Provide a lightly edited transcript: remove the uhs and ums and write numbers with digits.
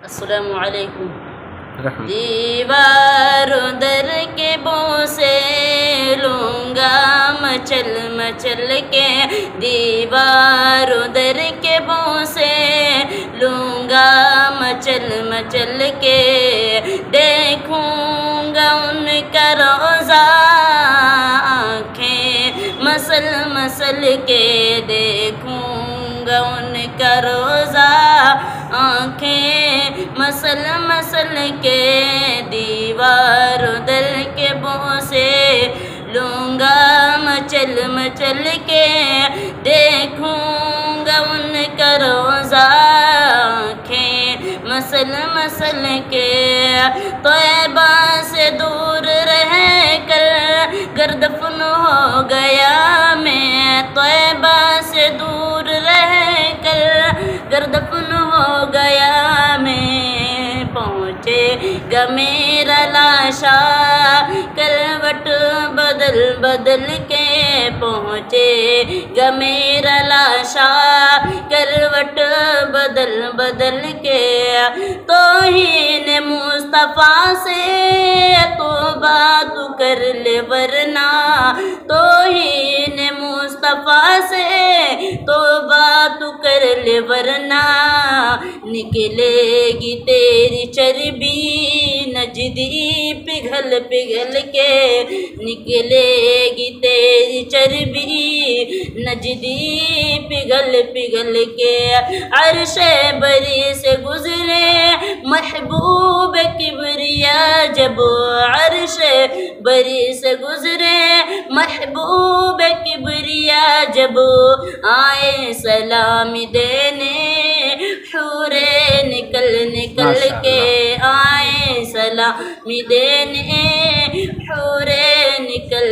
अस्सलामु अलैकुम। दीवारों दर के बोसे लूँगा मचल मचल के, दीवारों दर के बोसे लूँगा मचल मचल के, देखूँगा उनका रोज़ा आँखें मसल मसल के, देखूँगा उनका रोज़ा आँखें मसल मसल के, दीवारों दर के बोसे लूँगा मचल मचल के, देखूँगा उनका रोज़ा आँखें मसल मसल के। तौबा से दूर रह कर गर्दफन हो गया मैं, तौबा से दूर रह कर गर्दफन हो गया मैं, पहुँचेगा मेरा लाशा करवट बदल बदल के, पहुँचेगा मेरा लाशा करवट बदल बदल के। तौहीन मुस्तफ़ा से तौबा तू कर ले वरना, तौहीन मुस्तफ़ा से तौबा तू कर ले वरना, निकलेगी तेरी चर्बी नजदी पिघल पिघल के, निकलेगी तेरी चर्बी नजदी पिघल पिघल के। अर्शे बरी से गुजरे महबूब किबरिया जब, अर्शे बरी से गुजरे महबूब किबरिया जब, आए सलामी देने हूरे निकल निकल के, आए सलामी देने हूरे निकल